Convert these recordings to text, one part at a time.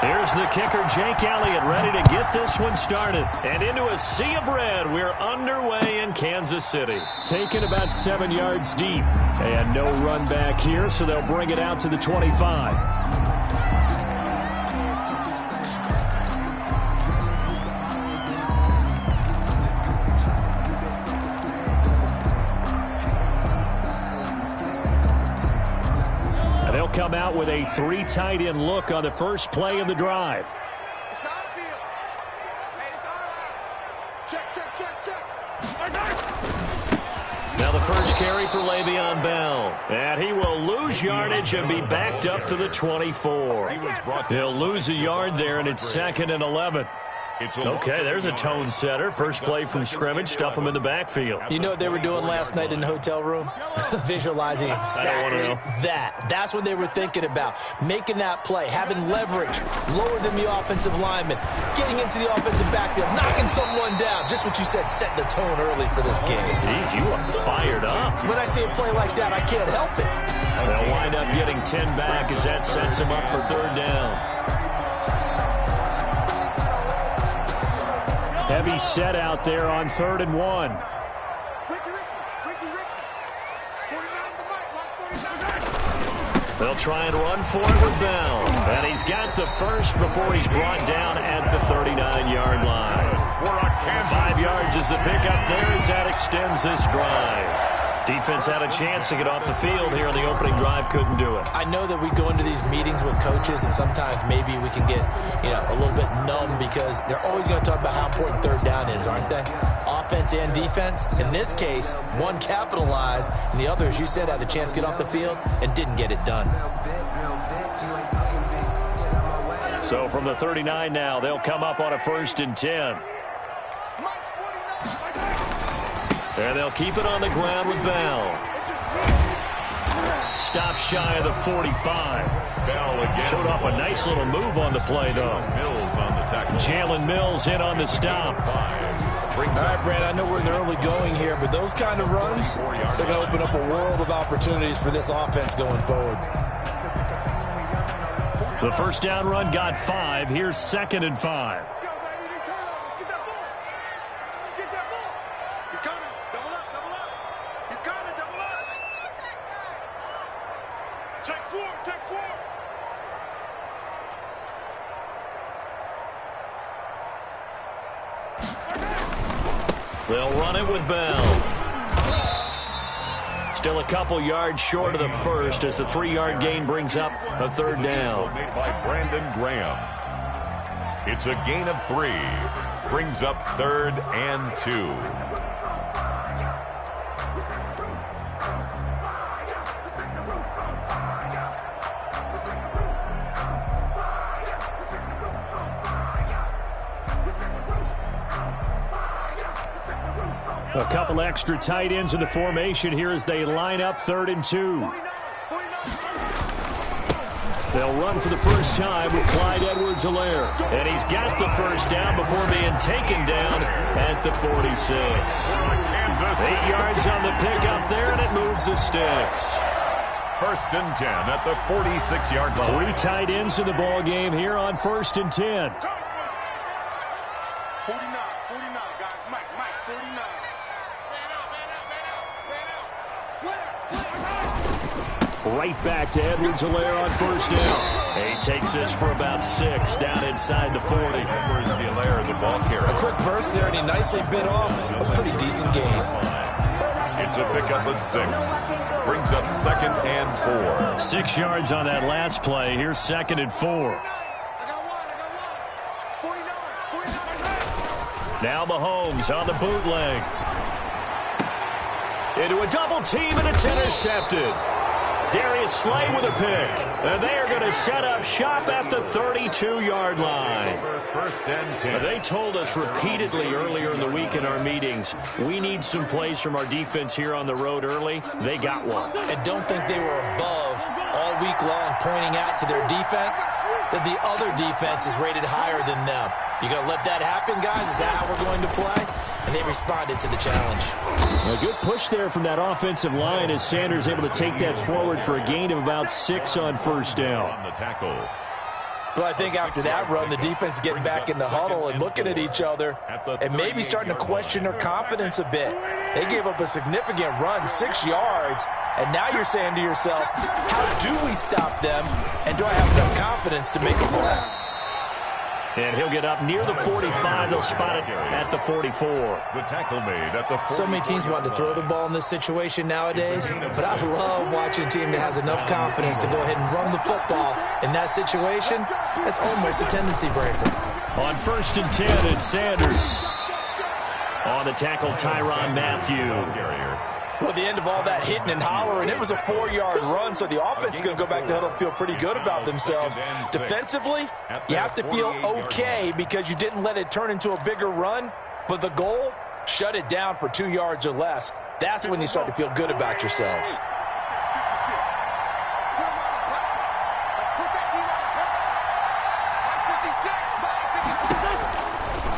Here's the kicker, Jake Elliott, ready to get this one started. And into a sea of red, we're underway in Kansas City. Taken about 7 yards deep. And no run back here, so they'll bring it out to the 25. They'll come out with a 3 tight end look on the first play of the drive. Now the first carry for Le'Veon Bell. And he will lose yardage and be backed up to the 24. He'll lose a yard there, and it's 2nd and 11. Okay, there's a tone setter. First play from scrimmage, stuff him in the backfield. You know what they were doing last night in the hotel room? Visualizing exactly that. That's what they were thinking about. Making that play, having leverage, lower than the offensive lineman, getting into the offensive backfield, knocking someone down. Just what you said, set the tone early for this game. Jeez, you are fired up. When I see a play like that, I can't help it. They'll wind up getting 10 back as that sets him up for 3rd down. Heavy set out there on 3rd and 1. They'll try and run for it with Bell. And he's got the first before he's brought down at the 39-yard line. 5 yards is the pickup there as that extends this drive. Defense had a chance to get off the field here on the opening drive, couldn't do it. I know that we go into these meetings with coaches, and sometimes maybe we can get, a little bit numb because they're always going to talk about how important 3rd down is, aren't they? Offense and defense. In this case, one capitalized, and the other, as you said, had a chance to get off the field and didn't get it done. So from the 39 now, they'll come up on a 1st and 10. And they'll keep it on the ground with Bell. Stop shy of the 45. Bell again. Showed off a nice little move on the play, though. Mills on the tackle. Jalen Mills in on the stop. All right, Brad, I know we're in the early going here, but those kind of runs, they're going to open up a world of opportunities for this offense going forward. The first down run got 5. Here's 2nd and 5. They'll run it with Bell. Still a couple yards short of the first as the 3-yard gain brings up a 3rd down. Made by Brandon Graham. It's a gain of 3. Brings up 3rd and 2. A couple extra tight ends in the formation here as they line up 3rd and 2. They'll run for the first time with Clyde Edwards-Helaire. And he's got the first down before being taken down at the 46. 8 yards on the pickup there, and it moves the sticks. 1st and 10 at the 46-yard line. 3 tight ends in the ball game here on 1st and 10. 49, guys. Mike, 49. Right back to Edwards-Helaire on 1st down. He takes this for about 6 down inside the 40. Edwards-Helaire, the ball carrier. A quick burst there, and he nicely bit off a pretty decent gain. It's a pickup of 6. Brings up 2nd and 4. 6 yards on that last play. Here's 2nd and 4. Now Mahomes on the bootleg. Into a double team, and it's intercepted. Darius Slay with a pick. And they are going to set up shop at the 32-yard line. 1st and 10. They told us repeatedly earlier in the week in our meetings, we need some plays from our defense here on the road early. They got one. And don't think they were above all week long pointing out to their defense that the other defense is rated higher than them. You going to let that happen, guys? Is that how we're going to play? And they responded to the challenge. A good push there from that offensive line as Sanders able to take that forward for a gain of about 6 on 1st down. On the tackle. Well, I think after that run, the defense is getting back in the huddle and looking at each other and maybe starting to question their confidence a bit. They gave up a significant run, 6 yards, and now you're saying to yourself, how do we stop them, and do I have enough confidence to make a play? And he'll get up near the 45. They'll spot it at the 44. The tackle made at the 44. So many teams want to throw the ball in this situation nowadays, but I love watching a team that has enough confidence to go ahead and run the football. In that situation, that's almost a tendency breaker. On 1st and 10, it's Sanders. On the tackle, Tyrann Mathieu. Well, at the end of all that hitting and hollering, it was a 4-yard run, so the offense is going to go back to huddle and feel pretty good about themselves. Defensively, you have to feel okay because you didn't let it turn into a bigger run, but the goal, shut it down for 2 yards or less. That's when you start to feel good about yourselves.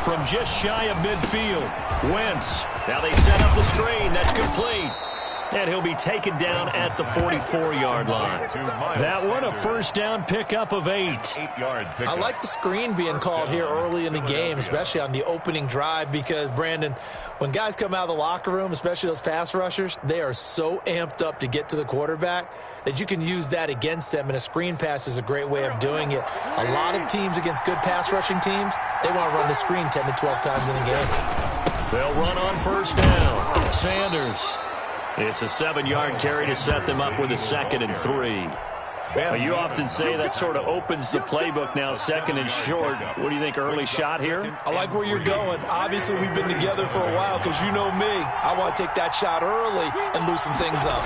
From just shy of midfield, Wentz. Now they set up the screen. That's complete. And he'll be taken down at the 44-yard line. That one, a first down pickup of 8. I like the screen being called here early in the game, especially on the opening drive, because, Brandon, when guys come out of the locker room, especially those pass rushers, they are so amped up to get to the quarterback that you can use that against them, and a screen pass is a great way of doing it. A lot of teams against good pass rushing teams, they want to run the screen 10 to 12 times in a game. They'll run on first down. Sanders. It's a 7-yard carry to set them up with a 2nd and 3. Well, you often say that sort of opens the playbook now, 2nd and short. What do you think, early shot here? I like where you're going. Obviously, we've been together for a while because you know me. I want to take that shot early and loosen things up.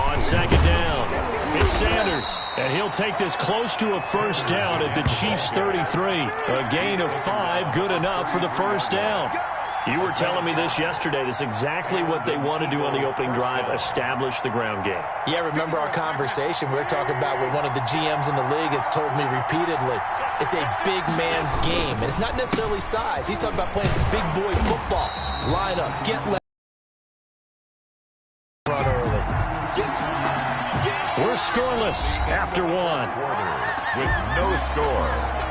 On 2nd down, it's Sanders, and he'll take this close to a first down at the Chiefs' 33. A gain of 5, good enough for the first down. You were telling me this yesterday. This is exactly what they want to do on the opening drive, establish the ground game. Yeah, remember our conversation? We were talking about what one of the GMs in the league has told me repeatedly. It's a big man's game, and it's not necessarily size. He's talking about playing some big boy football. Line up, get left, run early. We're scoreless after 1. With no score.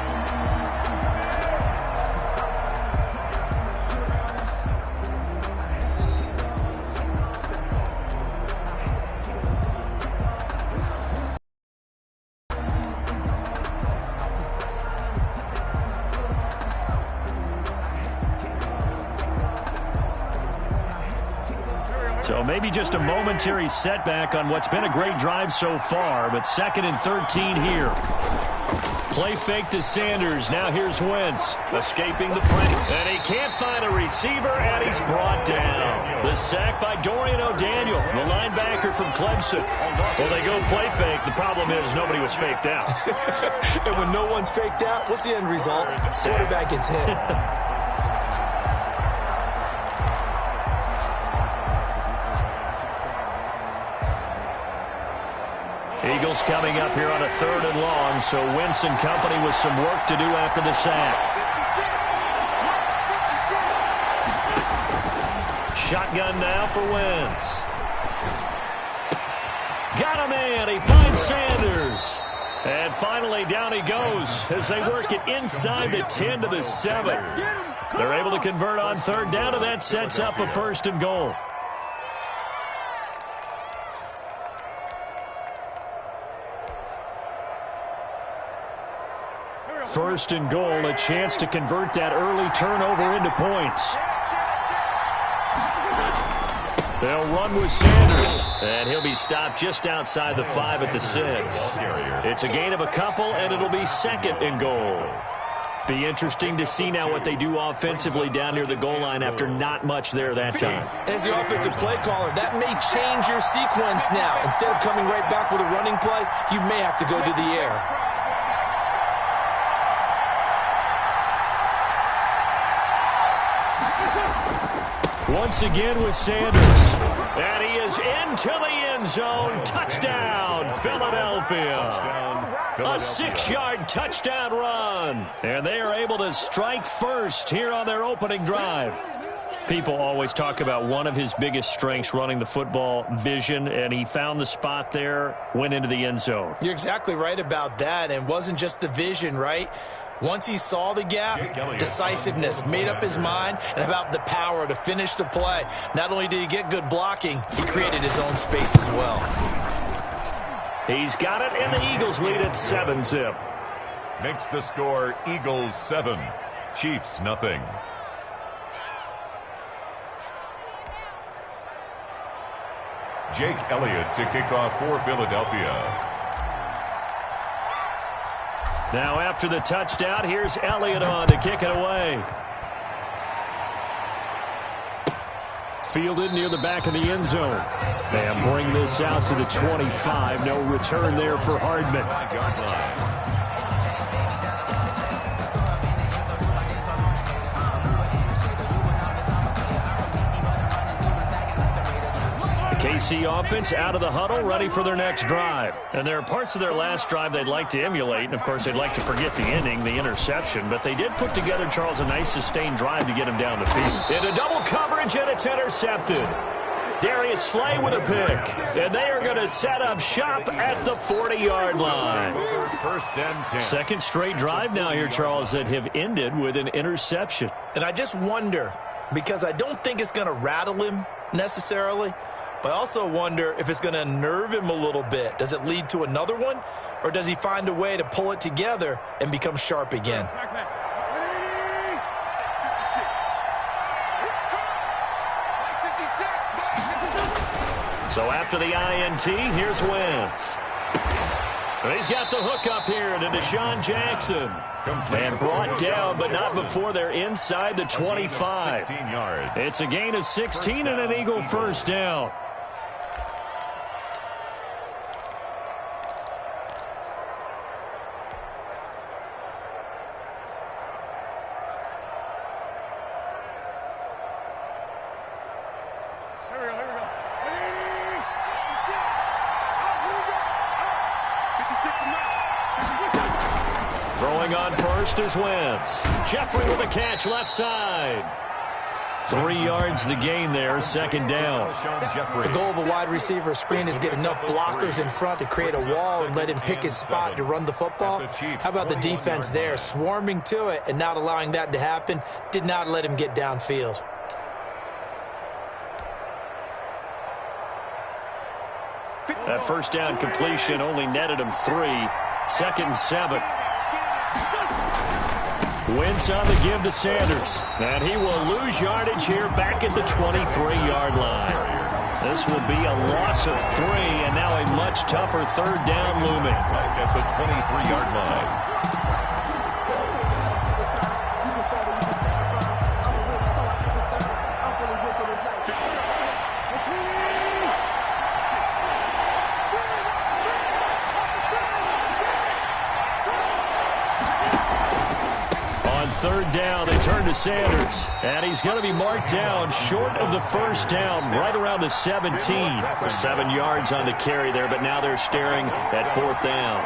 So maybe just a momentary setback on what's been a great drive so far, but 2nd and 13 here. Play fake to Sanders. Now here's Wentz, escaping the pressure. And he can't find a receiver, and he's brought down. The sack by Dorian O'Daniel, the linebacker from Clemson. Well, they go play fake. The problem is nobody was faked out. And when no one's faked out, what's the end result? Quarterback gets hit. Eagles coming up here on a 3rd and long, so Wentz and company with some work to do after the sack. Shotgun now for Wentz. Got a man. He finds Sanders. And finally down he goes as they work it inside the 10 to the 7. They're able to convert on 3rd down, and that sets up a 1st and goal. First and goal, a chance to convert that early turnover into points. They'll run with Sanders, and he'll be stopped just outside the 5 at the 6. It's a gain of a couple, and it'll be 2nd and goal. Be interesting to see now what they do offensively down near the goal line after not much there that time. As the offensive play caller, that may change your sequence now. Instead of coming right back with a running play, you may have to go to the air. Once again with Sanders. And he is into the end zone. Touchdown, Philadelphia. A 6-yard touchdown run. And they are able to strike first here on their opening drive. People always talk about one of his biggest strengths running the football, vision, and he found the spot there, went into the end zone. You're exactly right about that, and it wasn't just the vision, right? Once he saw the gap, decisiveness, made up his mind, and about the power to finish the play. Not only did he get good blocking, he created his own space as well. He's got it, and the Eagles lead at 7-zip. Makes the score Eagles 7, Chiefs nothing. Jake Elliott to kick off for Philadelphia. Now after the touchdown, here's Elliott on to kick it away. Fielded near the back of the end zone. And bring this out to the 25. No return there for Hardman. KC offense out of the huddle, ready for their next drive. And there are parts of their last drive they'd like to emulate, and of course they'd like to forget the ending, the interception, but they did put together, Charles, a nice sustained drive to get him down the field. Into double coverage, and it's intercepted. Darius Slay with a pick, and they are going to set up shop at the 40-yard line. First and 10. Second straight drive now here, Charles, that have ended with an interception. And I just wonder, because I don't think it's going to rattle him necessarily, but I also wonder if it's going to unnerve him a little bit. Does it lead to another one, or does he find a way to pull it together and become sharp again? So after the INT, here's Wentz. He's got the hook up here to Deshaun Jackson. And brought down, but not before they're inside the 25. It's a gain of 16 and an Eagle first down. Throwing on first is Wentz. Jeffrey with a catch left side. 3 yards the gain there, second down. The goal of a wide receiver screen is get enough blockers in front to create a wall and let him pick his spot to run the football. How about the defense there, swarming to it and not allowing that to happen? Did not let him get downfield. That first down completion only netted him 3. Second and 7. Wentz on the give to Sanders. And he will lose yardage here back at the 23-yard line. This will be a loss of 3, and now a much tougher third down looming. Back at the 23-yard line. Third down, they turn to Sanders, and he's going to be marked down short of the first down, right around the 17. 7 yards on the carry there, but now they're staring at fourth down.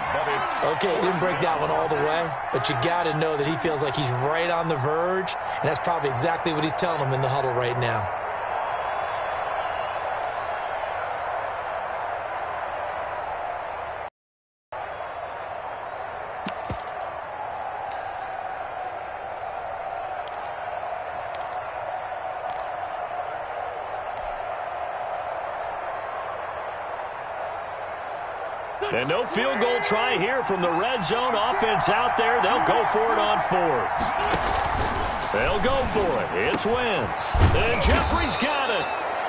Okay, he didn't break that one all the way, but you got to know that he feels like he's right on the verge, and that's probably exactly what he's telling them in the huddle right now. And no field goal try here from the red zone. Offense out there. They'll go for it on fourth. They'll go for it. It's Wentz. And Jeffrey's got it.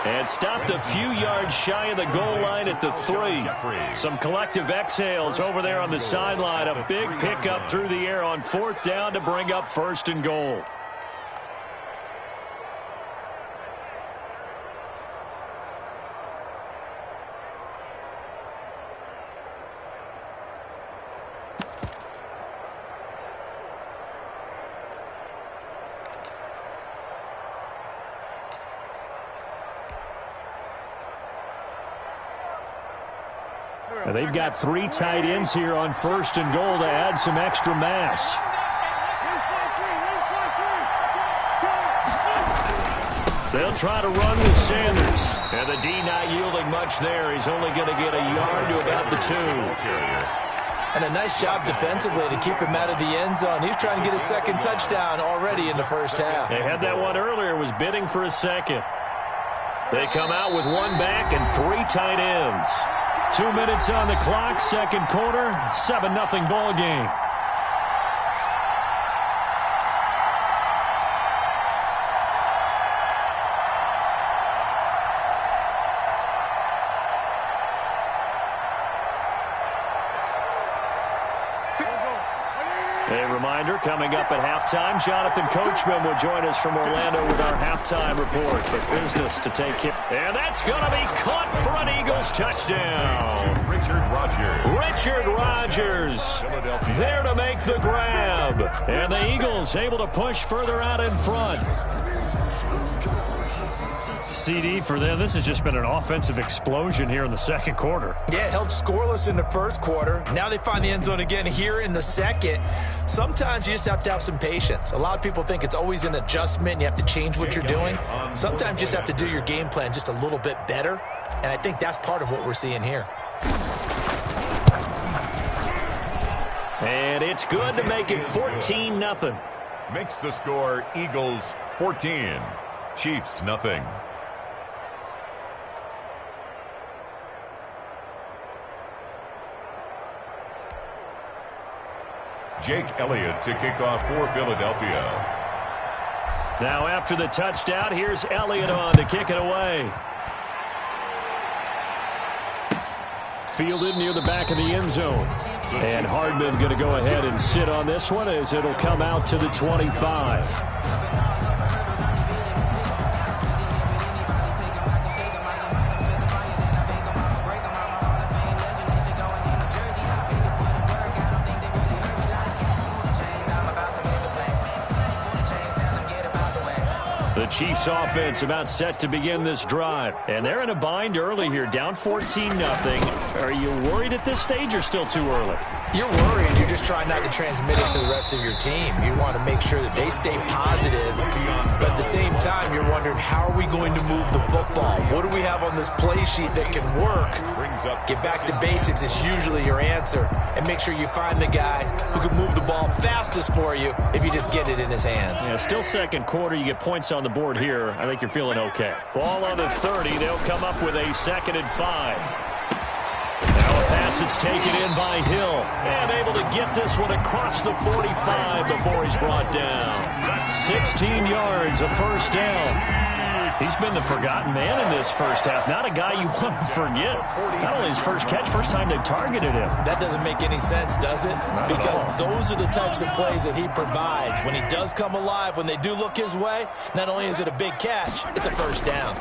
And stopped a few yards shy of the goal line at the 3. Some collective exhales over there on the sideline. A big pickup through the air on fourth down to bring up first and goal. And they've got 3 tight ends here on first and goal to add some extra mass. They'll try to run with Sanders. And the D not yielding much there. He's only going to get a yard to about the 2. And a nice job defensively to keep him out of the end zone. He's trying to get his second touchdown already in the first half. They had that one earlier, was bidding for a second. They come out with 1 back and 3 tight ends. 2 minutes on the clock, second quarter, 7-0 ball game. A reminder, coming up at halftime, Jonathan Coachman will join us from Orlando with our halftime report. But business to take care. And that's going to be caught for an Eagles touchdown. Richard Rodgers there to make the grab. And the Eagles able to push further out in front. CD for them, this has just been an offensive explosion here in the second quarter. Yeah, held scoreless in the first quarter. Now they find the end zone again here in the second. Sometimes you just have to have some patience. A lot of people think it's always an adjustment. You have to change what you're doing. Sometimes you just have to do your game plan just a little bit better. And I think that's part of what we're seeing here. And it's good to make it 14-0. Makes the score Eagles 14, Chiefs nothing. Jake Elliott to kick off for Philadelphia. Now after the touchdown, here's Elliott on to kick it away. Fielded near the back of the end zone. And Hardman going to go ahead and sit on this one as it'll come out to the 25. The Chiefs offense about set to begin this drive. And they're in a bind early here, down 14-0. Are you worried at this stage or still too early? You're worried. You're just trying not to transmit it to the rest of your team. You want to make sure that they stay positive. But at the same time, you're wondering, how are we going to move the football? What do we have on this play sheet that can work? Get back to basics is usually your answer. And make sure you find the guy who can move the ball fastest for you if you just get it in his hands. Yeah, still second quarter. You get points on the board here. I think you're feeling okay. Ball on the 30. They'll come up with a 2nd and 5. Now a pass that's taken in by Hill. And able to get this one across the 45 before he's brought down. 16 yards, a first down. He's been the forgotten man in this first half. Not a guy you want to forget. Not only his first catch, first time they've targeted him. That doesn't make any sense, does it? Because those are the types of plays that he provides. When he does come alive, when they do look his way, not only is it a big catch, it's a first down.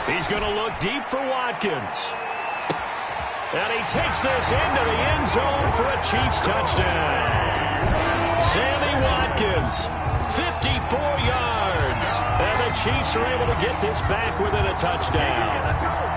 He's going to look deep for Watkins. And he takes this into the end zone for a Chiefs touchdown. Sammy Watkins, 54 yards. And the Chiefs are able to get this back within a touchdown.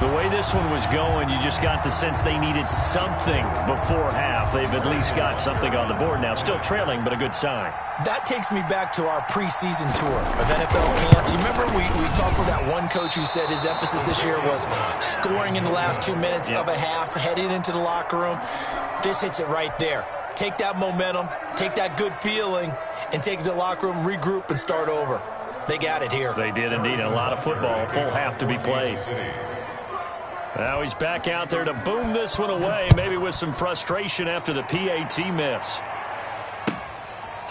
The way this one was going, you just got the sense they needed something before half. They've at least got something on the board now. Still trailing, but a good sign. That takes me back to our preseason tour of NFL camps. You remember we talked with that one coach who said his emphasis this year was scoring in the last 2 minutes of a half, heading into the locker room. This hits it right there. Take that momentum, take that good feeling, and take it to the locker room, regroup, and start over. They got it here. They did indeed. A lot of football, a full half to be played. Now he's back out there to boom this one away, maybe with some frustration after the PAT miss.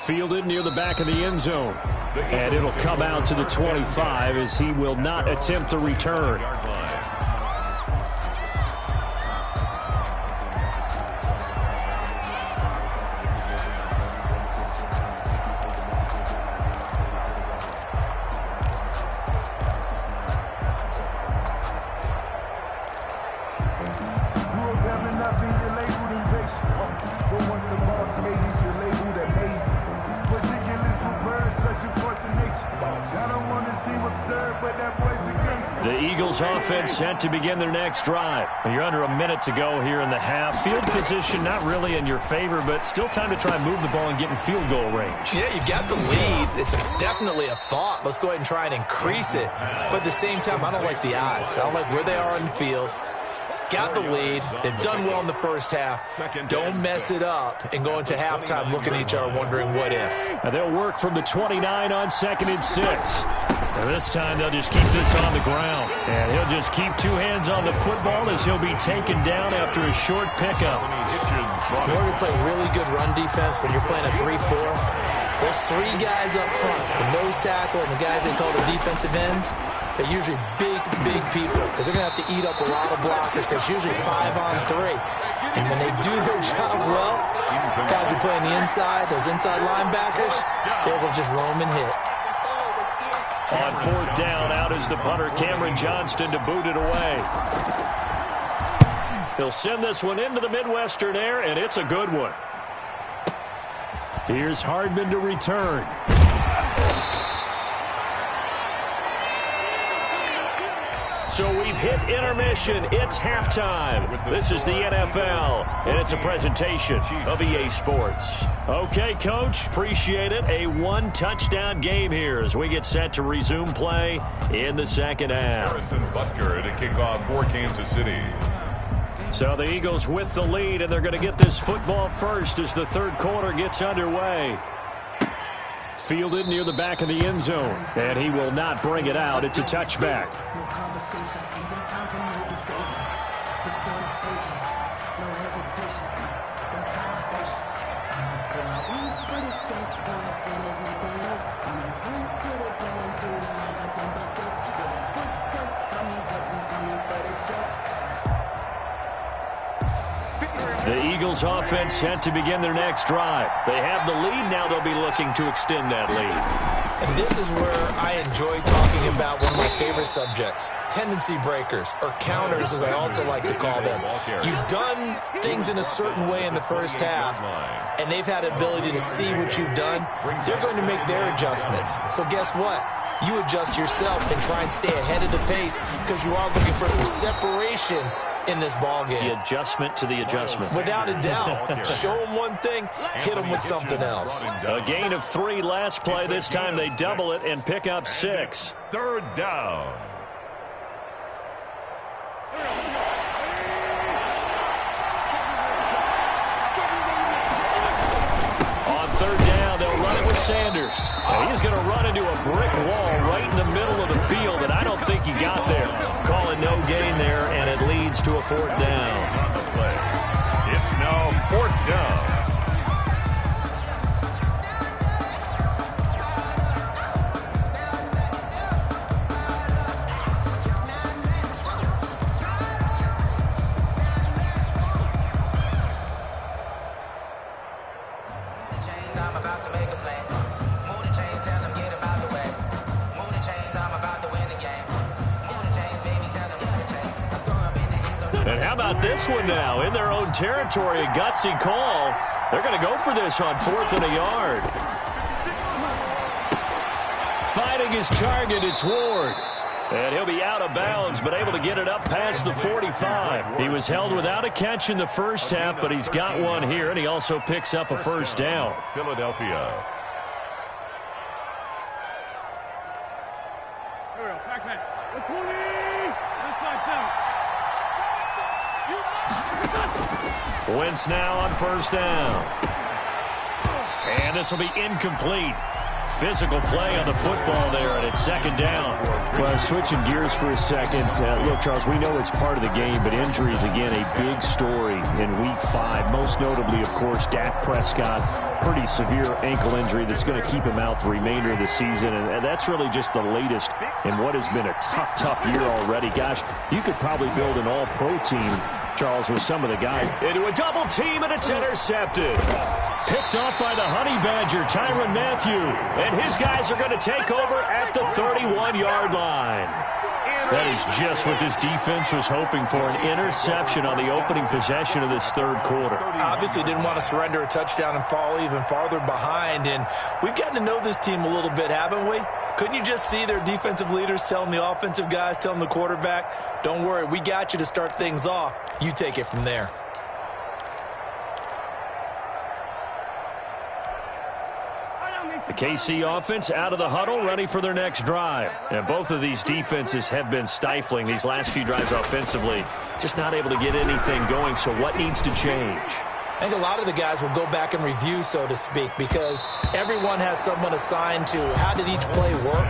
Fielded near the back of the end zone. And it'll come out to the 25 as he will not attempt to return. Eagles offense set to begin their next drive. You're under a minute to go here in the half. Field position not really in your favor, but still time to try and move the ball and get in field goal range. Yeah, you got the lead. It's definitely a thought. Let's go ahead and try and increase it. But at the same time, I don't like the odds. I don't like where they are on the field. Got the lead. They've done well in the first half. Don't mess it up and go into halftime looking at each other wondering what if. And they'll work from the 29 on 2nd and 6. And this time they'll just keep this on the ground. And he'll just keep two hands on the football as he'll be taken down after a short pickup. In order to play really good run defense when you're playing a 3-4, those three guys up front, the nose tackle and the guys they call the defensive ends, they're usually big people because they're going to have to eat up a lot of blockers because it's usually 5-on-3. And when they do their job well, guys who play on the inside, those inside linebackers, they're able to just roam and hit. On 4th down, out is the punter, Cameron Johnston, to boot it away. He'll send this one into the Midwestern air, and it's a good one. Here's Hardman to return. So we've hit intermission. It's halftime. This is the NFL, and it's a presentation of EA Sports. Okay, Coach, appreciate it. A one-touchdown game here as we get set to resume play in the second half. Harrison Butker to kick off for Kansas City. So the Eagles with the lead, and they're going to get this football first as the third quarter gets underway. Fielded near the back of the end zone, and he will not bring it out. It's a touchback. The Eagles offense set to begin their next drive. They have the lead. Now they'll be looking to extend that lead. And this is where I enjoy talking about one of my favorite subjects, tendency breakers, or counters as I also like to call them. You've done things in a certain way in the first half, and they've had the ability to see what you've done. They're going to make their adjustments. So guess what? You adjust yourself and try and stay ahead of the pace because you are looking for some separation in this ball game. The adjustment to the adjustment. Without a doubt. Show them one thing, hit them with something else. A gain of 3 last play. This time they double it and pick up 6. 3rd down. On 3rd down, they'll run it with Sanders. And he's going to run into a brick wall right in the middle of the field, and I don't think he got there. Calling no gain there, and it leads to a 4th down. It's now 4th down. And how about this one now? In their own territory, a gutsy call. They're going to go for this on 4th and a yard. Finding his target, it's Ward. And he'll be out of bounds, but able to get it up past the 45. He was held without a catch in the first half, but he's got one here, and he also picks up a first down. Philadelphia. Wentz now on 1st down. And this will be incomplete. Physical play on the football there, and it's 2nd down. Well, switching gears for a second. Look, Charles, we know it's part of the game, but injuries, again, a big story in Week 5. Most notably, of course, Dak Prescott. Pretty severe ankle injury that's going to keep him out the remainder of the season, and that's really just the latest in what has been a tough year already. Gosh, you could probably build an all-pro team, Charles, with some of the guys. Into a double team, and it's intercepted. Picked off by the Honey Badger, Tyrann Mathieu. And his guys are going to take over at the 31-yard line. That is just what this defense was hoping for, an interception on the opening possession of this third quarter. Obviously didn't want to surrender a touchdown and fall even farther behind, and we've gotten to know this team a little bit, haven't we? Couldn't you just see their defensive leaders telling the offensive guys, telling the quarterback, don't worry, we got you to start things off. You take it from there. The KC offense out of the huddle, ready for their next drive. And both of these defenses have been stifling these last few drives offensively. Just not able to get anything going, so what needs to change? I think a lot of the guys will go back and review, so to speak, because everyone has someone assigned to how did each play work.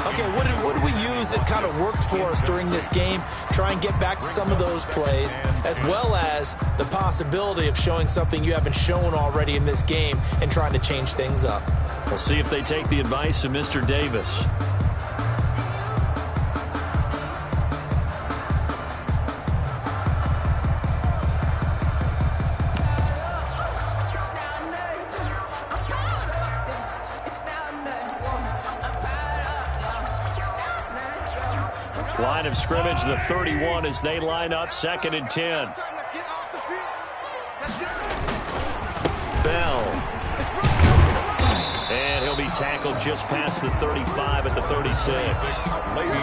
Okay, what did we use that kind of worked for us during this game? Try and get back to some of those plays, as well as the possibility of showing something you haven't shown already in this game and trying to change things up. We'll see if they take the advice of Mr. Davis. Line of scrimmage, the 31 as they line up, 2nd and 10. Bell. And he'll be tackled just past the 35 at the 36.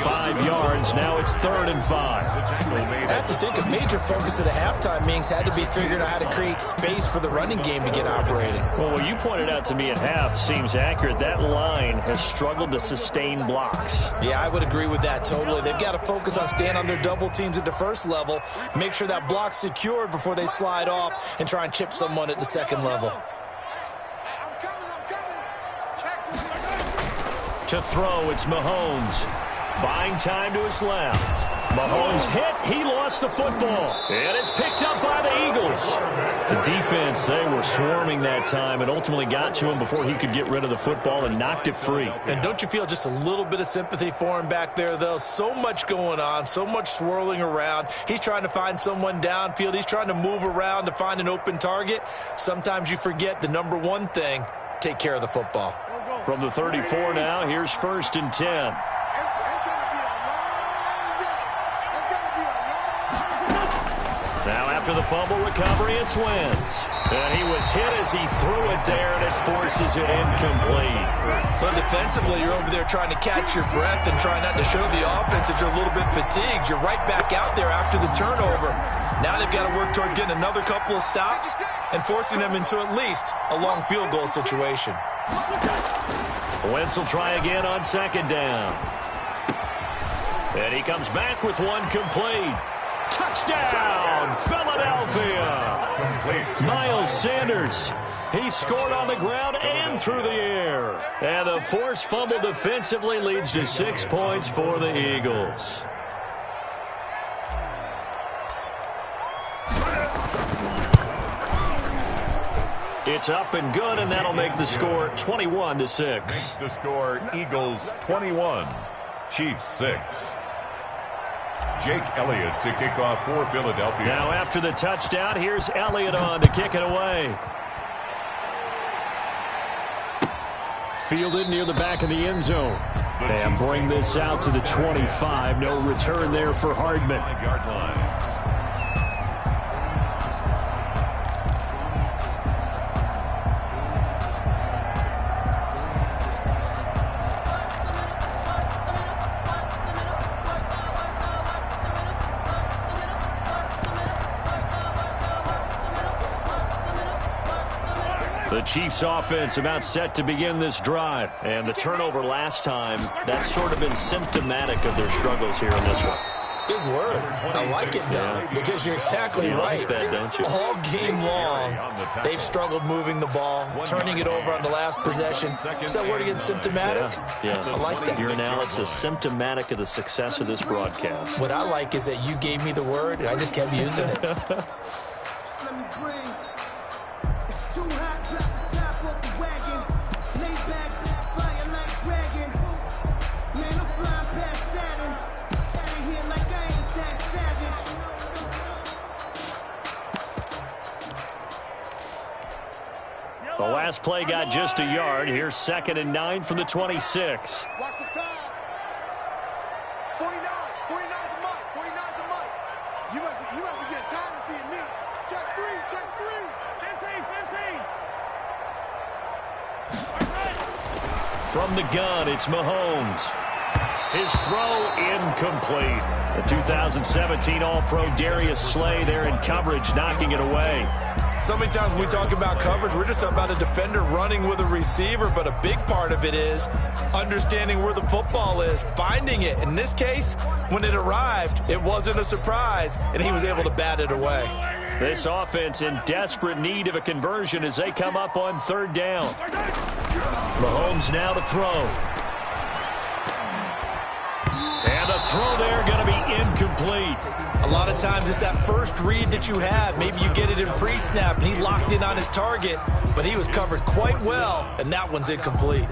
5 yards, now it's 3rd and 5. I have to think a major focus of the halftime meetings had to be figuring out how to create space for the running game to get operating. Well, what you pointed out to me at half seems accurate. That line has struggled to sustain blocks. Yeah, I would agree with that totally. They've got to focus on staying on their double teams at the first level, make sure that block's secured before they slide off and try and chip someone at the second level. To throw, it's Mahomes. Buying time to his left. Mahomes hit. He lost the football. And it's picked up by the Eagles. The defense, they were swarming that time and ultimately got to him before he could get rid of the football and knocked it free. And don't you feel just a little bit of sympathy for him back there, though? So much going on, so much swirling around. He's trying to find someone downfield. He's trying to move around to find an open target. Sometimes you forget the number one thing, take care of the football. From the 34 now, here's 1st and 10. Now after the fumble recovery, it's Wentz. And he was hit as he threw it there, and it forces it incomplete. But defensively, you're over there trying to catch your breath and trying not to show the offense that you're a little bit fatigued. You're right back out there after the turnover. Now they've got to work towards getting another couple of stops and forcing them into at least a long field goal situation. Wentz will try again on 2nd down. And he comes back with one complete. Touchdown, Philadelphia! Miles Sanders, he scored on the ground and through the air. And the forced fumble defensively leads to 6 points for the Eagles. It's up and good, and that'll make the score 21-6. The score, Eagles 21, Chiefs 6. Jake Elliott to kick off for Philadelphia. Now after the touchdown, here's Elliott on to kick it away. Fielded near the back of the end zone. And bring this out to the 25. No return there for Hardman. 5-yard line. The Chiefs offense about set to begin this drive. And the turnover last time, that's sort of been symptomatic of their struggles here in this one. Big word. I like it, though, because you're exactly right. Like that, don't you? All game long, they've struggled moving the ball, turning it over on the last possession. Is that word again, symptomatic? Yeah. I like that. Your analysis, symptomatic of the success of this broadcast. What I like is that you gave me the word, and I just kept using it. The last play got just a yard. Here's 2nd and 9 from the 26. Watch the pass. 49, From the gun, it's Mahomes. His throw incomplete. The 2017 All-Pro Darius Slay there in coverage, knocking it away. So many times when we talk about coverage, we're just about a defender running with a receiver, but a big part of it is understanding where the football is, finding it. In this case, when it arrived, it wasn't a surprise, and he was able to bat it away. This offense in desperate need of a conversion as they come up on third down. Mahomes now to throw. And the throw there going to be incomplete. A lot of times it's that first read that you have. Maybe you get it in pre-snap, and he locked in on his target, but he was covered quite well, and that one's incomplete.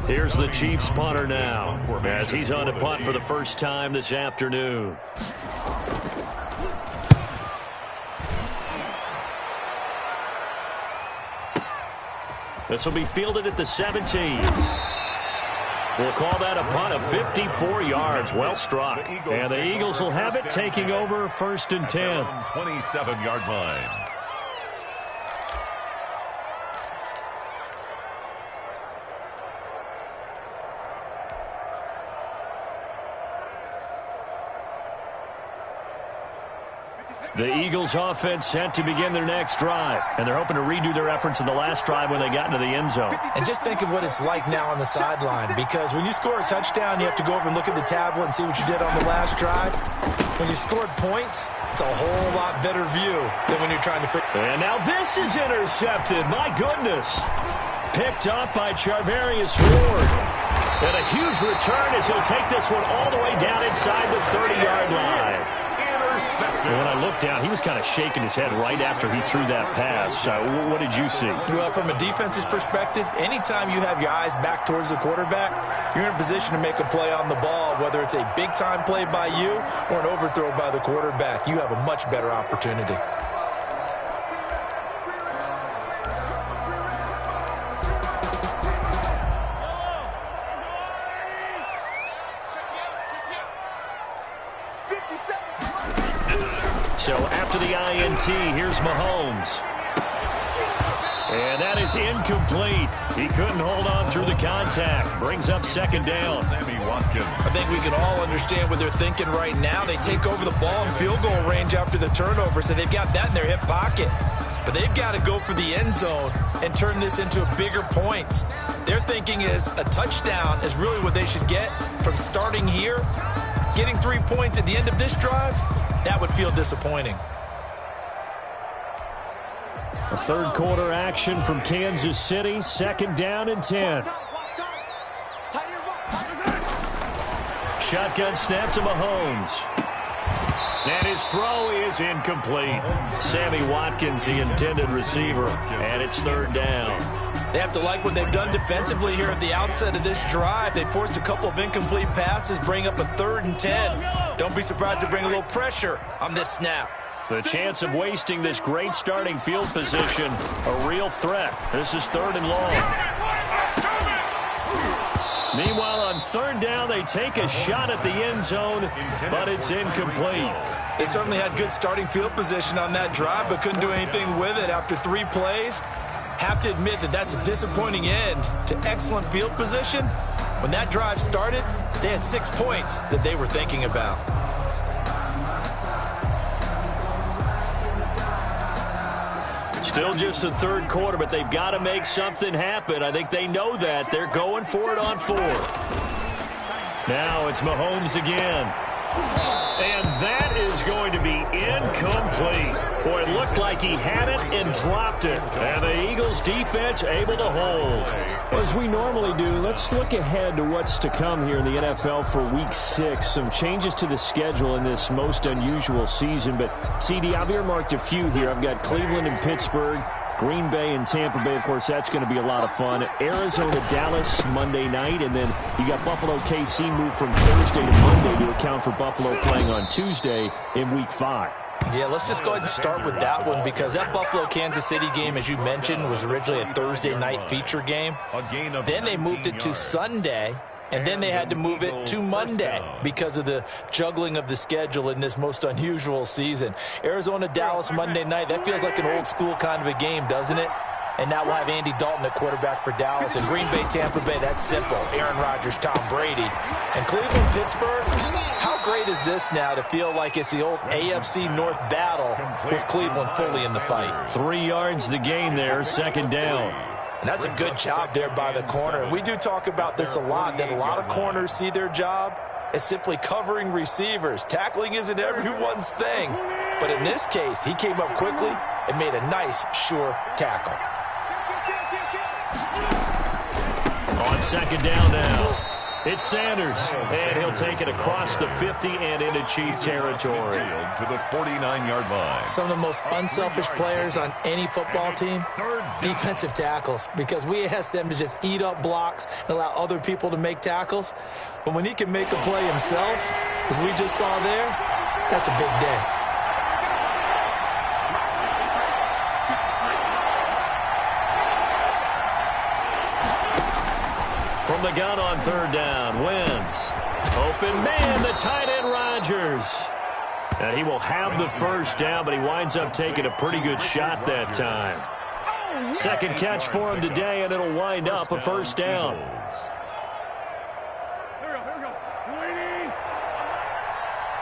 Here's the Chiefs punter now, as he's on to punt for the first time this afternoon. This will be fielded at the 17. We'll call that a punt of 54 yards. Well struck. And the Eagles will have it, taking over 1st and 10. 27-yard line. The Eagles offense set to begin their next drive, and they're hoping to redo their efforts in the last drive when they got into the end zone. And just think of what it's like now on the sideline, because when you score a touchdown, you have to go over and look at the tablet and see what you did on the last drive. When you scored points, it's a whole lot better view than when you're trying to figure. And now this is intercepted. My goodness. Picked up by Charvarius Ward. And a huge return as he'll take this one all the way down inside the 30-yard line. And when I looked down, he was kind of shaking his head right after he threw that pass. What did you see? Well, from a defense's perspective, anytime you have your eyes back towards the quarterback, you're in a position to make a play on the ball, whether it's a big-time play by you or an overthrow by the quarterback. You have a much better opportunity. So after the INT, here's Mahomes. And that is incomplete. He couldn't hold on through the contact. Brings up 2nd down. Sammy Watkins. I think we can all understand what they're thinking right now. They take over the ball in field goal range after the turnover, so they've got that in their hip pocket. But they've got to go for the end zone and turn this into a bigger points. Their thinking is a touchdown is really what they should get from starting here. Getting 3 points at the end of this drive, that would feel disappointing. A third quarter action from Kansas City. 2nd down and 10. Shotgun snap to Mahomes. And his throw is incomplete. Sammy Watkins, the intended receiver, and it's 3rd down. They have to like what they've done defensively here at the outset of this drive. They forced a couple of incomplete passes, bring up a 3rd and 10. Don't be surprised to bring a little pressure on this snap. The chance of wasting this great starting field position, a real threat. This is 3rd and long. Meanwhile, on 3rd down, they take a shot at the end zone, but it's incomplete. They certainly had good starting field position on that drive, but couldn't do anything with it after 3 plays. Have to admit that that's a disappointing end to excellent field position. When that drive started, they had 6 points that they were thinking about. Still just the 3rd quarter, but they've got to make something happen. I think they know that. They're going for it on 4th. Now it's Mahomes again. And that is going to be incomplete. Boy, it looked like he had it and dropped it. And the Eagles defense able to hold. As we normally do, let's look ahead to what's to come here in the NFL for Week 6. Some changes to the schedule in this most unusual season. But, CD, I've earmarked a few here. I've got Cleveland and Pittsburgh, Green Bay and Tampa Bay. Of course, that's going to be a lot of fun. Arizona, Dallas, Monday night. And then you got Buffalo, KC moved from Thursday to Monday to account for Buffalo playing on Tuesday in Week 5. Yeah, let's just go ahead and start with that one, because that Buffalo-Kansas City game, as you mentioned, was originally a Thursday night feature game. Then they moved it to Sunday, And then they had to move it to Monday because of the juggling of the schedule in this most unusual season. Arizona-Dallas Monday night, that feels like an old-school kind of a game, doesn't it? And now we'll have Andy Dalton at quarterback for Dallas. And Green Bay, Tampa Bay, that's simple. Aaron Rodgers, Tom Brady. And Cleveland, Pittsburgh, how great is this now to feel like it's the old AFC North battle with Cleveland fully in the fight? 3 yards the gain there, second down. And that's a good job there by the corner. And we do talk about this a lot, that a lot of corners see their job as simply covering receivers. Tackling isn't everyone's thing. But in this case, he came up quickly and made a nice, sure tackle. On second down now, it's Sanders, and he'll take it across the 50 and into Chief territory. To the 49-yard line. Some of the most unselfish players on any football team, defensive tackles, because we ask them to just eat up blocks and allow other people to make tackles. But when he can make a play himself, as we just saw there, that's a big day. From the gun on third down, Wentz. Open man, the tight end Rodgers. And he will have the first down, but he winds up taking a pretty good shot that time. Second catch for him today, and it'll wind up a first down.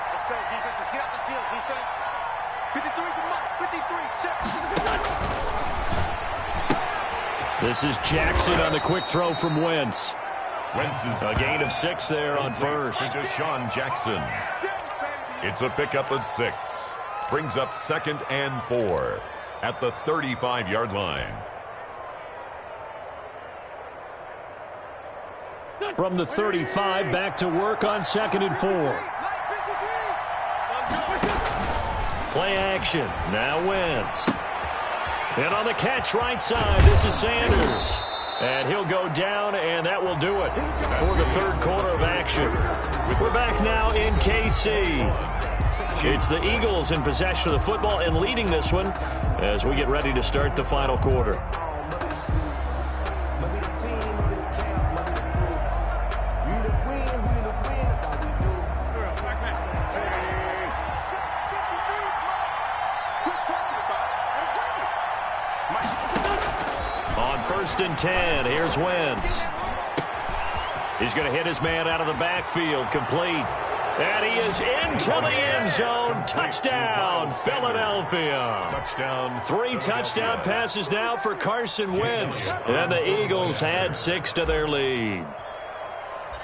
Let's go, defense. Let's get out the field, defense. 53, come on. 53, check. This is Jackson on the quick throw from Wentz. Wentz is a gain of 6 there on first. To Sean Jackson. It's a pickup of 6. Brings up 2nd and 4 at the 35-yard line. From the 35, back to work on 2nd and 4. Play action. Now Wentz. And on the catch right side, this is Sanders. And he'll go down, and that will do it for the third quarter of action. We're back now in KC. It's the Eagles in possession of the football and leading this one as we get ready to start the final quarter. First and 10. Here's Wentz. He's going to hit his man out of the backfield. Complete. And he is into the end zone. Touchdown, Philadelphia. Touchdown. 3 touchdown passes now for Carson Wentz. And the Eagles add 6 to their lead.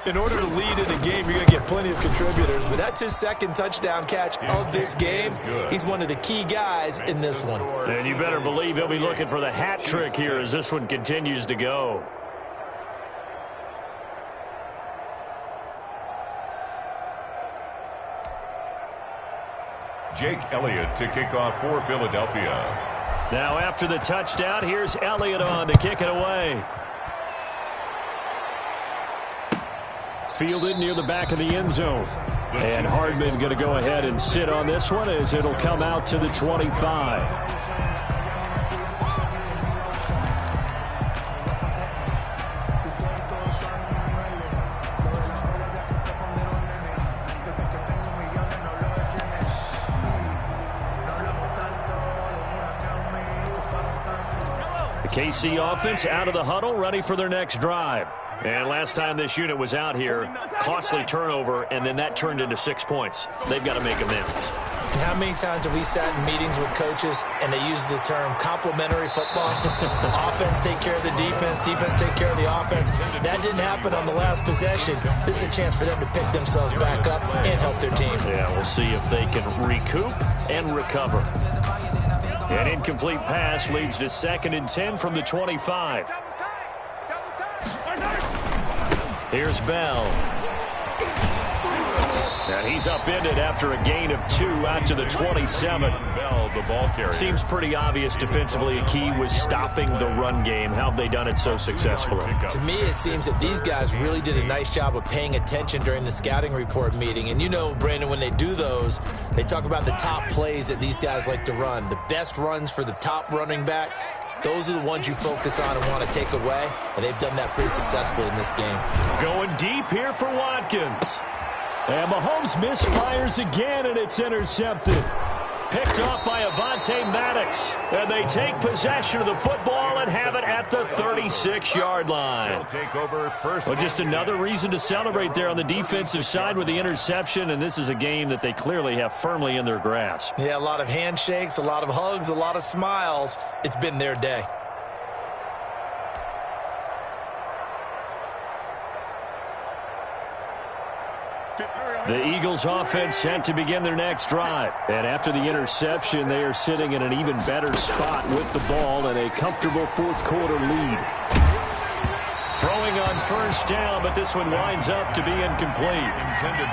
In order to lead in a game, you're going to get plenty of contributors, but that's his second touchdown catch of this game. He's one of the key guys in this one. And you better believe he'll be looking for the hat trick here as this one continues to go. Jake Elliott to kick off for Philadelphia. Now after the touchdown, here's Elliott on to kick it away. Fielded near the back of the end zone. And Hardman going to go ahead and sit on this one as it'll come out to the 25. The KC offense out of the huddle, ready for their next drive. And last time this unit was out here, costly turnover, and then that turned into 6 points. They've got to make amends. And how many times have we sat in meetings with coaches and they use the term complementary football? Offense take care of the defense, defense take care of the offense. That didn't happen on the last possession. This is a chance for them to pick themselves back up and help their team. Yeah, we'll see if they can recoup and recover. An incomplete pass leads to 2nd and 10 from the 25. Here's Bell. And he's upended after a gain of 2 out to the 27. Bell, the ball carrier. Seems pretty obvious defensively. A key was stopping the run game. How have they done it so successfully? To me, it seems that these guys really did a nice job of paying attention during the scouting report meeting. And you know, Brandon, when they do those, they talk about the top plays that these guys like to run. The best runs for the top running back. those are the ones you focus on and want to take away, and they've done that pretty successfully in this game. Going deep here for Watkins. And Mahomes misfires again, and it's intercepted. Picked off by Avonte Maddox. And they take possession of the football and have it at the 36-yard line. Take over first. Well, just another reason to celebrate there on the defensive side with the interception, and this is a game that they clearly have firmly in their grasp. Yeah, a lot of handshakes, a lot of hugs, a lot of smiles. It's been their day. The Eagles offense set to begin their next drive. And after the interception, they are sitting in an even better spot with the ball and a comfortable fourth quarter lead. Throwing on first down, but this one winds up to be incomplete.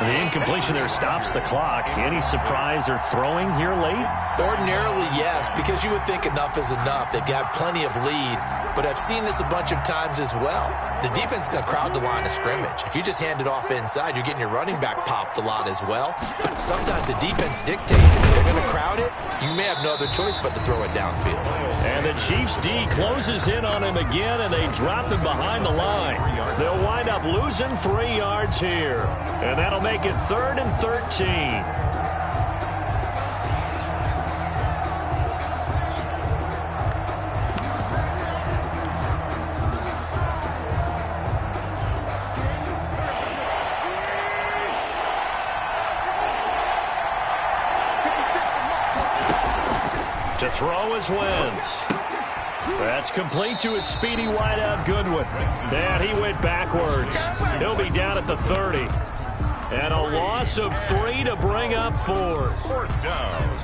The incompletion there stops the clock. Any surprise they're throwing here late? Ordinarily, yes, because you would think enough is enough. They've got plenty of lead, but I've seen this a bunch of times as well. The defense is going to crowd the line of scrimmage. If you just hand it off inside, you're getting your running back popped a lot as well. Sometimes the defense dictates it. If they're going to crowd it, you may have no other choice but to throw it downfield. And the Chiefs D closes in on him again, and they drop him behind the line. They'll wind up losing 3 yards here, and that'll make it 3rd and 13. To throw is Wentz. That's complete to his speedy wideout Goodwin. And he went backwards. He'll be down at the 30. And a loss of 3 to bring up 4th. 4th down.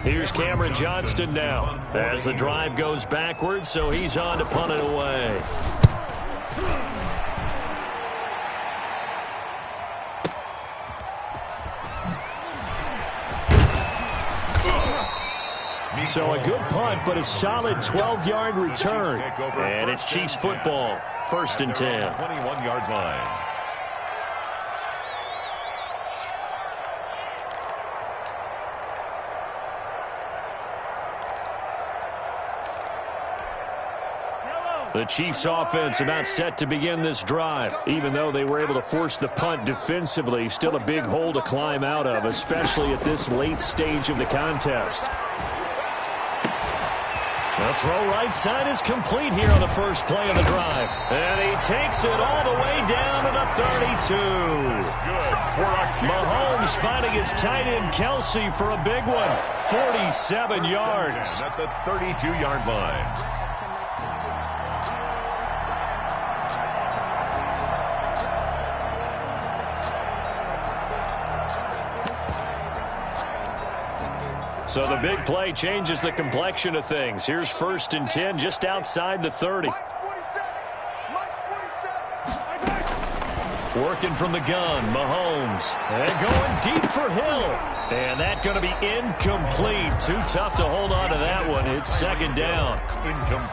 Here's Cameron Johnston now as the drive goes backwards, so he's on to punt it away. So a good punt, but a solid 12-yard return. And it's Chiefs football, 1st and 10. 21-yard line. The Chiefs offense about set to begin this drive. Even though they were able to force the punt defensively, still a big hole to climb out of, especially at this late stage of the contest. The throw right side is complete here on the first play of the drive. And he takes it all the way down to the 32. Mahomes finding his tight end Kelsey for a big one. 47 yards. At the 32-yard line. So the big play changes the complexion of things. Here's 1st and 10 just outside the 30. Working from the gun, Mahomes. And going deep for Hill. And that's going to be incomplete. Too tough to hold on to that one. It's 2nd down.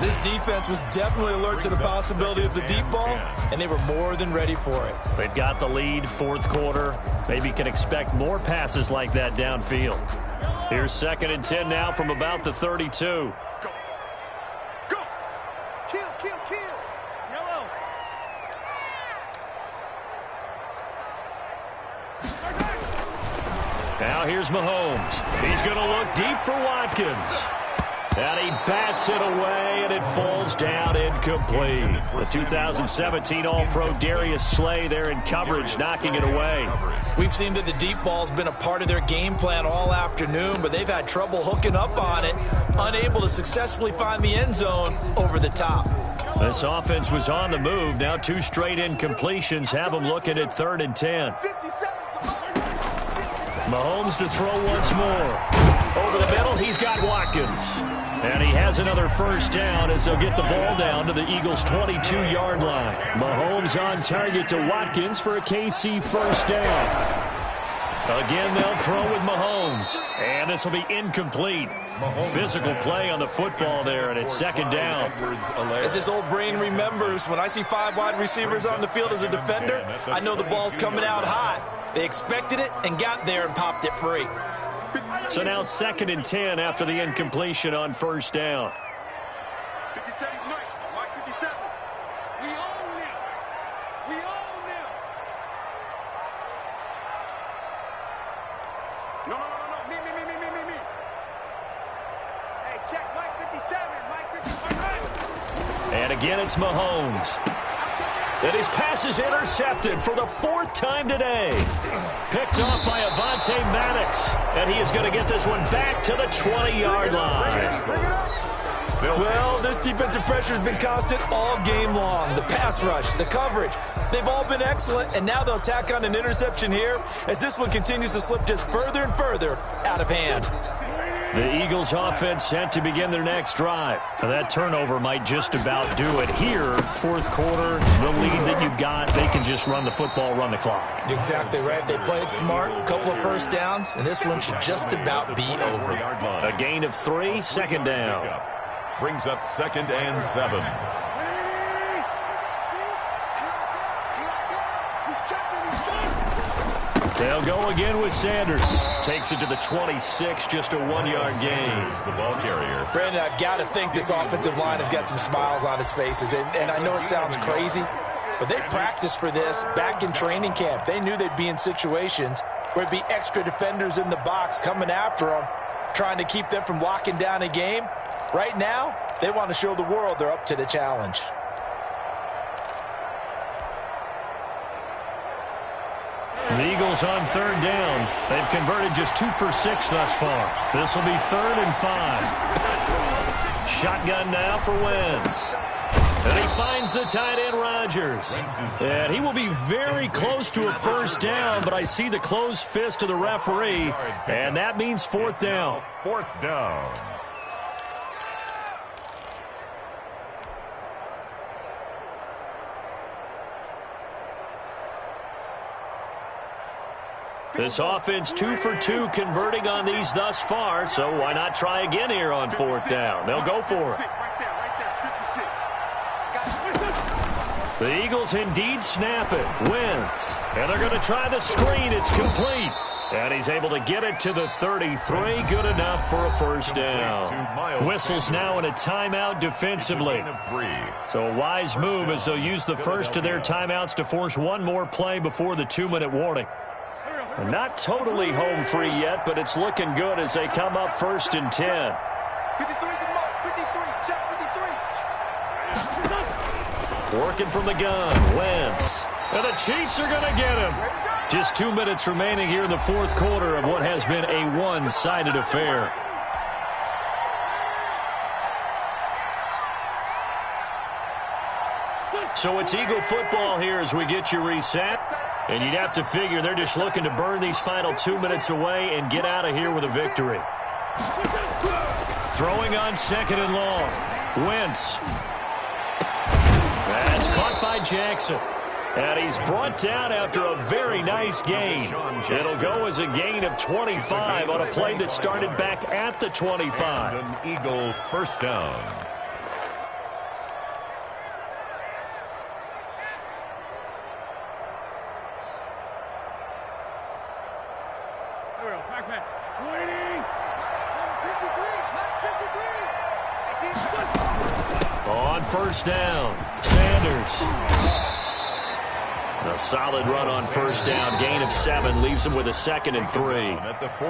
This defense was definitely alert to the possibility of the deep ball, and they were more than ready for it. They've got the lead, 4th quarter. Maybe can expect more passes like that downfield. Here's 2nd and 10 now from about the 32. Go. Go. Kill, kill, kill. Yellow. Now here's Mahomes. He's going to look deep for Watkins. And he bats it away, and it falls down incomplete. The 2017 All-Pro Darius Slay there in coverage, knocking it away. We've seen that the deep ball's been a part of their game plan all afternoon, but they've had trouble hooking up on it, unable to successfully find the end zone over the top. This offense was on the move. Now 2 straight incompletions have them looking at 3rd and 10. Mahomes to throw once more. Over the middle, he's got Watkins. And he has another first down as they'll get the ball down to the Eagles' 22-yard line. Mahomes on target to Watkins for a KC first down. Again, they'll throw with Mahomes. And this will be incomplete. Physical play on the football there, and it's 2nd down. As this old brain remembers, when I see 5 wide receivers on the field as a defender, I know the ball's coming out hot. They expected it and got there and popped it free. So now 2nd and 10 after the incompletion on first down. 57, Mike 57. We own them. We own them. No. Me. Hey, check Mike 57. Mike 57. And again, it's Mahomes. And his pass is intercepted for the 4th time today. Picked off by Avonte Maddox. And he is going to get this one back to the 20-yard line. Well, this defensive pressure has been constant all game long. The pass rush, the coverage, they've all been excellent, and now they'll tack on an interception here as this one continues to slip just further and further out of hand. The Eagles offense set to begin their next drive. Now that turnover might just about do it here. 4th quarter, the lead that you've got, they can just run the football, run the clock. Exactly right. They played smart, a couple of first downs, and this one should just about be over. A gain of 3, 2nd down. Brings up 2nd and 7. They'll go again with Sanders. Takes it to the 26, just a 1-yard gain. The ball carrier. Brandon, I've got to think this offensive line has got some smiles on its faces. And I know it sounds crazy, but they practiced for this back in training camp. They knew they'd be in situations where it'd be extra defenders in the box coming after them, trying to keep them from locking down a game. Right now, they want to show the world they're up to the challenge. The Eagles on 3rd down. They've converted just 2 for 6 thus far. This will be 3rd and 5. Shotgun now for Wentz. And he finds the tight end, Rodgers. And he will be very close to a first down, but I see the closed fist of the referee, and that means 4th down. 4th down. This offense 2 for 2 converting on these thus far, so why not try again here on 4th down? They'll go for it. The Eagles indeed snap it. Wentz. And they're going to try the screen. It's complete. And he's able to get it to the 33. Good enough for a first down. Whistles now in a timeout defensively. So a wise move as they'll use the first of their timeouts to force one more play before the 2-minute warning. Not totally home free yet, but it's looking good as they come up 1st and 10. 53, check 53. Working from the gun, Wentz. And the Chiefs are going to get him. Just 2 minutes remaining here in the 4th quarter of what has been a one-sided affair. So it's Eagle football here as we get you reset. And you'd have to figure they're just looking to burn these final 2 minutes away and get out of here with a victory. Throwing on 2nd and long. Wentz. That's caught by Jackson. And he's brought down after a very nice gain. It'll go as a gain of 25 on a play that started back at the 25. An Eagle first down. On first down, Sanders. A solid run on first down. Gain of 7 leaves him with a 2nd and 3.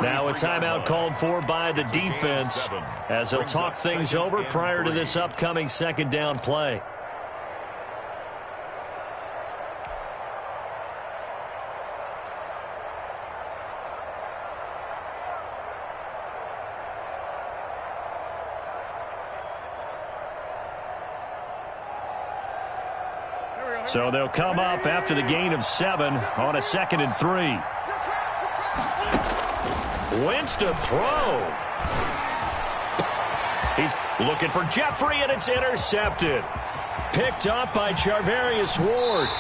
Now a timeout called for by the defense as they'll talk things over prior to this upcoming 2nd down play. So they'll come up after the gain of 7 on a 2nd and 3. Wentz to throw. He's looking for Jeffrey, and it's intercepted. Picked up by Charvarius Ward.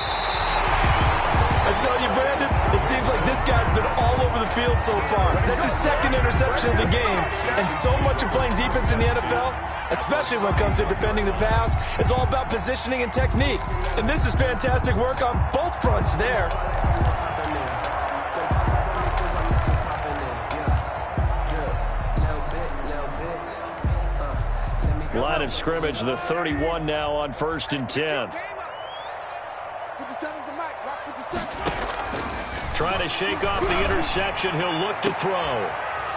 I tell you, Brandon, it seems like this guy's been all over the field so far. That's his 2nd interception of the game. And so much of playing defense in the NFL, especially when it comes to defending the pass, is all about positioning and technique. And this is fantastic work on both fronts there. line of scrimmage, the 31 now on 1st and 10. 57's the mic. Rock 57. Trying to shake off the interception. He'll look to throw.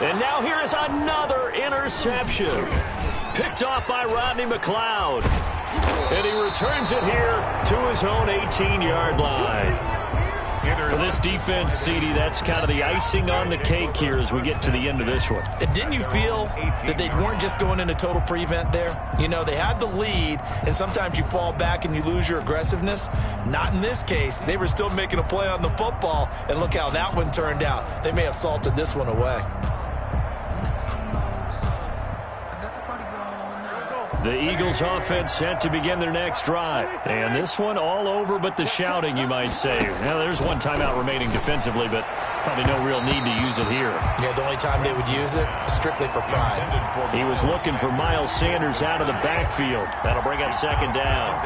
And now here is another interception. Picked off by Rodney McLeod. And he returns it here to his own 18-yard line. For this defense, CD, that's kind of the icing on the cake here as we get to the end of this one. And didn't you feel that they weren't just going into total prevent there? You know, they had the lead, and sometimes you fall back and you lose your aggressiveness. Not in this case. They were still making a play on the football, and look how that one turned out. They may have salted this one away. The Eagles offense set to begin their next drive. And this one all over but the shouting, you might say. Now, there's one timeout remaining defensively, but probably no real need to use it here. Yeah, the only time they would use it, strictly for pride. He was looking for Miles Sanders out of the backfield. That'll bring up 2nd down.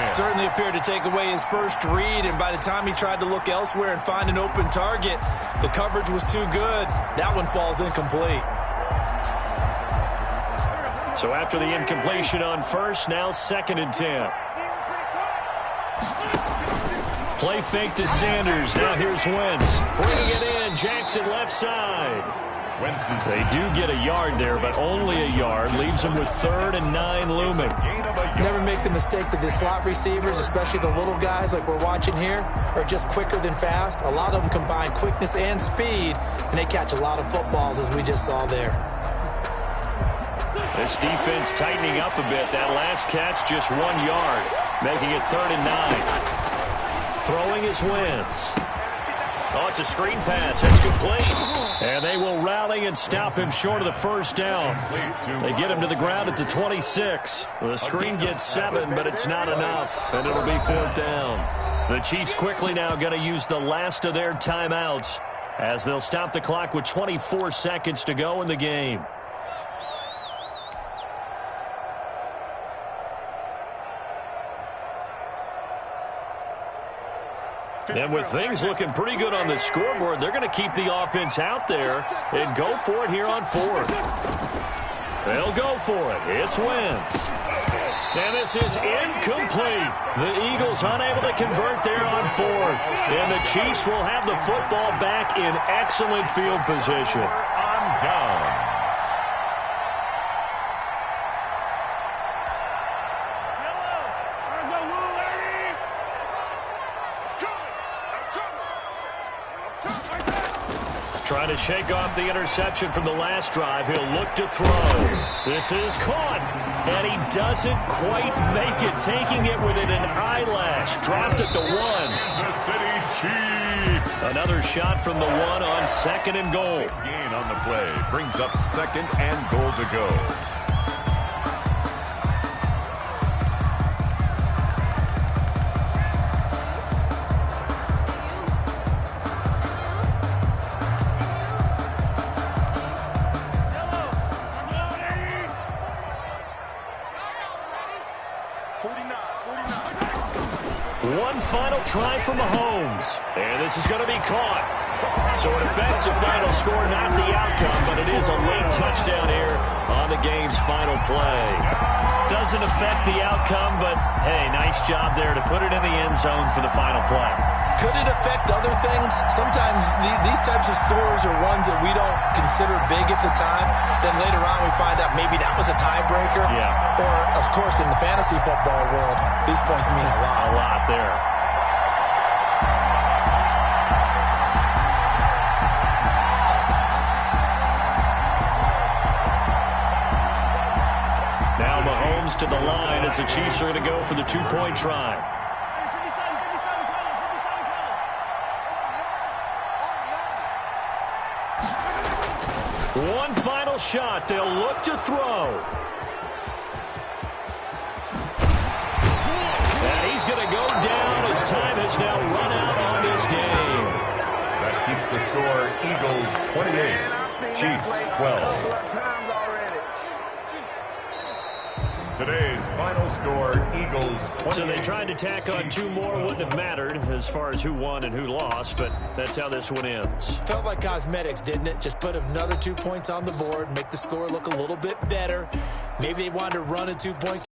Certainly appeared to take away his first read, and by the time he tried to look elsewhere and find an open target, the coverage was too good. That one falls incomplete. So after the incompletion on 1st, now 2nd and 10. Play fake to Sanders. Now here's Wentz. Bringing it in. Jackson left side. They do get a yard there, but only a yard. Leaves them with 3rd and 9 looming. Never make the mistake that the slot receivers, especially the little guys like we're watching here, are just quicker than fast. A lot of them combine quickness and speed, and they catch a lot of footballs, as we just saw there. This defense tightening up a bit. That last catch just 1 yard, making it 3rd and 9. Throwing is Wentz. Oh, it's a screen pass. That's complete. And they will rally and stop him short of the 1st down. They get him to the ground at the 26. The screen gets 7, but it's not enough, and it'll be 4th down. The Chiefs quickly now going to use the last of their timeouts as they'll stop the clock with 24 seconds to go in the game. And with things looking pretty good on the scoreboard, they're going to keep the offense out there and go for it here on 4th. They'll go for it. It's Wentz. And this is incomplete. The Eagles unable to convert there on 4th. And the Chiefs will have the football back in excellent field position. On downs. Trying to shake off the interception from the last drive. He'll look to throw. This is caught. And he doesn't quite make it, taking it within an eyelash. Dropped at the 1. Kansas City Chiefs. Another shot from the 1 on 2nd and goal. Gain on the play. Brings up 2nd and goal to go. One final try for Mahomes. And this is going to be caught. So it affects the final score, not the outcome, but it is a late touchdown here on the game's final play. Doesn't affect the outcome, but, hey, nice job there to put it in the end zone for the final play. Could it affect other things? Sometimes these types of scores are ones that we don't consider big at the time. Then later on we find out maybe that was a tiebreaker. Yeah. Or, of course, in the fantasy football world, these points mean a lot. A lot there. Now Mahomes to the line as the Chiefs are going to go for the 2-point try. One final shot. They'll look to throw. And he's going to go down as time has now run out on this game. That keeps the score Eagles 28, Chiefs 12. Today's final score, Eagles 28. So they tried to tack on 2 more. Wouldn't have mattered as far as who won and who lost, but that's how this one ends. Felt like cosmetics, didn't it? Just put another 2 points on the board, make the score look a little bit better. Maybe they wanted to run a 2-point